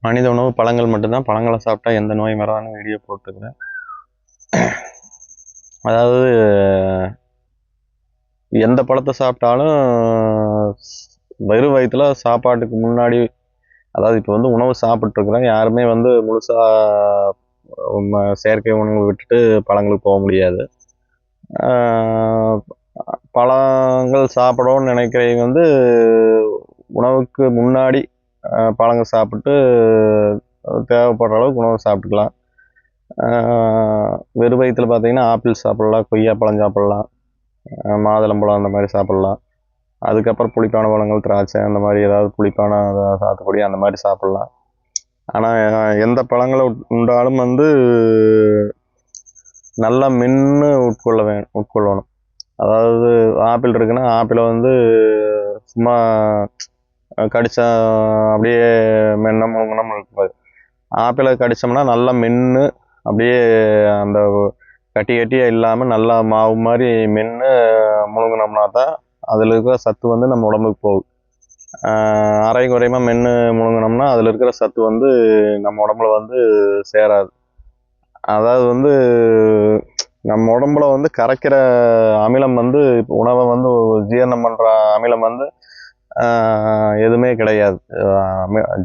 மனித உணவு பழங்கள் மட்டும்தான். பழங்களை சாப்பிட்டா எந்த நோயும் வராதுன்னு வீடியோ போட்டுக்கிறேன். அதாவது எந்த பழத்தை சாப்பிட்டாலும் வெறும் வயிற்றுல சாப்பாட்டுக்கு முன்னாடி, அதாவது இப்போ வந்து உணவு சாப்பிட்ருக்குறோம், யாருமே வந்து முழுசாக செயற்கை உணவு விட்டுட்டு பழங்களுக்கு போக முடியாது. பழங்கள் சாப்பிடணும்னு நினைக்கிறவங்க வந்து உணவுக்கு முன்னாடி பழங்கள் சாப்பிட்டு தேவைப்படுற அளவுக்கு உணவு சாப்பிட்டுக்கலாம். வெறும் வயிற்றுல பார்த்தீங்கன்னா ஆப்பிள் சாப்பிட்லாம், கொய்யாப்பழம் சாப்பிட்லாம், மாதுளம்பழம் அந்த மாதிரி சாப்பிட்லாம். அதுக்கப்புறம் புளிப்பான பழங்கள், திராட்சை அந்த மாதிரி ஏதாவது புளிப்பான சாத்துக்குடி அந்த மாதிரி சாப்பிட்லாம். ஆனால் எந்த பழங்களை உண்டாலும் வந்து நல்லா மென்று உட்கொள்ளணும். அதாவது ஆப்பிள் இருக்குன்னா ஆப்பிளை வந்து சும்மா கடிச்சா அப்படியே முழுங்கணும் இருக்காது. ஆப்பிளை கடித்தோம்னா நல்லா மென்று அப்படியே அந்த கட்டியாக இல்லாமல் நல்லா மாவு மாதிரி மென்று முழுங்கினோம்னா தான் அதில் இருக்கிற சத்து வந்து நம்ம உடம்புக்கு போகும். அரை குறையமாக மென்று முழுங்கினோம்னா அதில் இருக்கிற சத்து வந்து நம்ம உடம்புல வந்து சேராது. அதாவது வந்து நம்ம உடம்புல வந்து கரைக்கிற அமிலம் வந்து உணவை வந்து ஜீரணம் பண்ணுற அமிலம் வந்து எதுவுமே கிடையாது.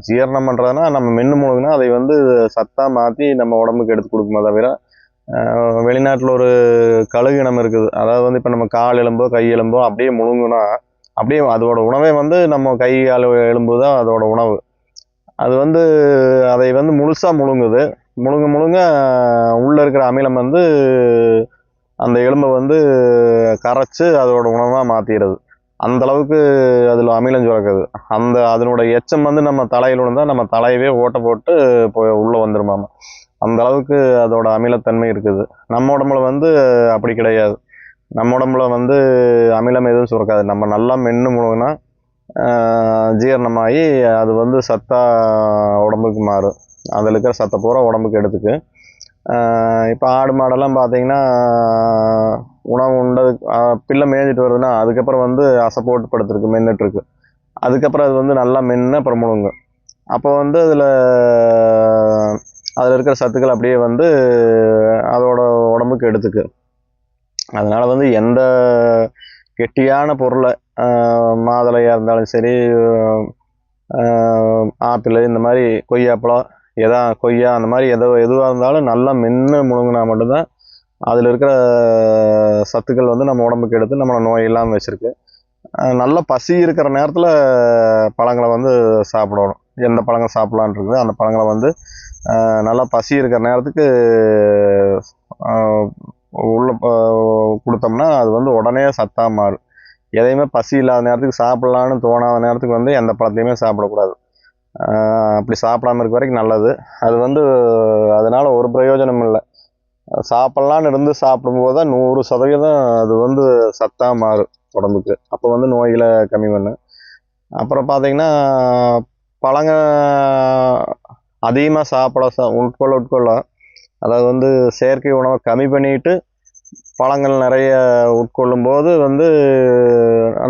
ஜீரணம் பண்ணுறதுனா நம்ம மென்று முழுங்கினா அதை வந்து சத்தாக மாற்றி நம்ம உடம்புக்கு எடுத்து கொடுக்குமே தவிர, வெளிநாட்டில் ஒரு கழுகு இனம் இருக்குது. அதாவது வந்து இப்போ நம்ம கால் எலும்போ கை எலும்போ அப்படியே முழுங்குனா அப்படியே அதோட உணவே வந்து நம்ம கை கால் எலும்பு தான் அதோட உணவு. அது வந்து அதை வந்து முழுசாக முழுங்குது. முழுங்க உள்ளே இருக்கிற அமிலம் வந்து அந்த எலும்பை வந்து கரைச்சி அதோட உணவாக மாற்றிடுது. அந்தளவுக்கு அதில் அமிலம் சுரக்குது. அதனோட எச்சம் வந்து நம்ம தலையில் விழுந்தால் நம்ம தலையவே ஓட்டை போட்டு உள்ளே வந்துருமாமா. அந்த அளவுக்கு அதோட அமிலத்தன்மை இருக்குது. நம்ம உடம்புல வந்து அப்படி கிடையாது. நம்ம உடம்புல வந்து அமிலம் எதுவும் சுரக்காது. நம்ம நல்லா மென்று முழுங்கினா ஜீரணமாகி அது வந்து சத்தாக உடம்புக்கு மாறும். அதில் இருக்கிற சத்தை பூரா உடம்புக்கு எடுத்துக்கு. இப்போ ஆடு மாடெல்லாம் பார்த்தீங்கன்னா உணவு உண்டதுக்கு பிள்ளை மேய்ஞ்சிட்டு வருதுன்னா அதுக்கப்புறம் வந்து அசை போட்டு படுத்துருக்கு, மென்னுட்டுருக்கு. அதுக்கப்புறம் அது வந்து நல்லா மென்று அப்புறம் முழுங்க. அப்போ வந்து அதில் இருக்கிற சத்துக்கள் அப்படியே வந்து அதோட உடம்புக்கு எடுத்துக்கு. அதனால் வந்து எந்த கெட்டியான பொருளை மாதுளையாக இருந்தாலும் சரி, ஆப்பிள் இந்த மாதிரி கொய்யாப்பழம் கொய்யா அந்த மாதிரி எதுவாக இருந்தாலும் நல்லா மென்று முழுங்கினா மட்டும்தான் அதில் இருக்கிற சத்துக்கள் வந்து நம்ம உடம்புக்கு எடுத்து நம்மளை நோய் இல்லாமல் வச்சுருக்கு. நல்ல பசி இருக்கிற நேரத்தில் பழங்களை வந்து சாப்பிடணும். எந்த பழங்கள் சாப்பிட்லான் இருக்குது அந்த பழங்களை வந்து நல்லா பசி இருக்கிற நேரத்துக்கு உள்ளே கொடுத்தோம்னா அது வந்து உடனே சத்தாக மாறும். எதையுமே பசி இல்லாத நேரத்துக்கு சாப்பிட்லான்னு தோணாத நேரத்துக்கு வந்து எந்த பழத்தையுமே சாப்பிடக்கூடாது. அப்படி சாப்பிடாம இருக்க வரைக்கும் நல்லது. அது வந்து அதனால் ஒரு பிரயோஜனம் இல்லை. சாப்பிட்லான்னு இருந்து சாப்பிடும்போது தான் 100% அது வந்து சத்தாக மாறும் உடம்புக்கு. அப்போ வந்து நோய்களை கம்மி பண்ணும். அப்புறம் பார்த்தீங்கன்னா பழங்க அதிகமாக உட்கொள்ள அதாவது வந்து செயற்கை உணவை கம்மி பண்ணிட்டு பழங்கள் நிறைய உட்கொள்ளும் போது வந்து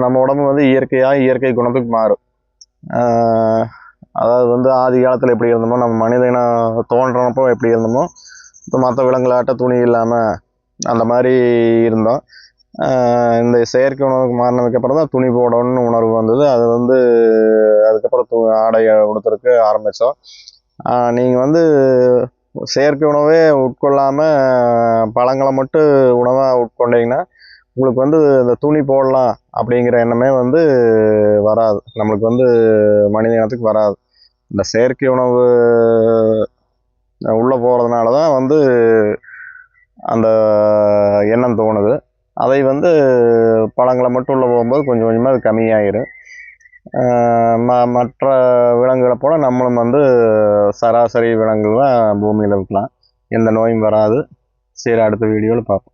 நம்ம உடம்பு வந்து இயற்கை குணத்துக்கு மாறும். அதாவது வந்து ஆதி காலத்தில் எப்படி இருந்தோமோ, நம்ம மனிதனை தோன்றப்போ எப்படி இருந்தோமோ, இப்போ மற்ற விலங்குகளாட்ட துணி இல்லாமல் அந்த மாதிரி இருந்தோம். இந்த செயற்கை உணவுக்கு மாறினதுக்கப்புறம் தான் துணி போடணும்னு உணர்வு வந்தது. அது வந்து அதுக்கப்புறம் ஆடை உடுத்துறதுக்கு ஆரம்பித்தோம். நீங்கள் வந்து செயற்கை உணவே உட்கொள்ளாமல் பழங்களை மட்டும் உணவாக உட்கொண்டீங்கன்னா உங்களுக்கு வந்து இந்த துணி போடலாம் அப்படிங்கிற எண்ணமே வந்து வராது. நம்மளுக்கு வந்து மனித இனத்துக்கு வராது. இந்த செயற்கை உணவு உள்ளே போகிறதுனால தான் வந்து அந்த எண்ணம் தோணுது. அதை வந்து பழங்களை மட்டும் உள்ளே போகும்போது கொஞ்சம் கொஞ்சமாக அது கம்மியாயிடும். மற்ற விலங்குகளை போல் நம்மளும் வந்து சராசரி விலங்குகள் தான் பூமியில் இருக்கலாம். எந்த நோயும் வராது. சரி, அடுத்த வீடியோவில் பார்ப்போம்.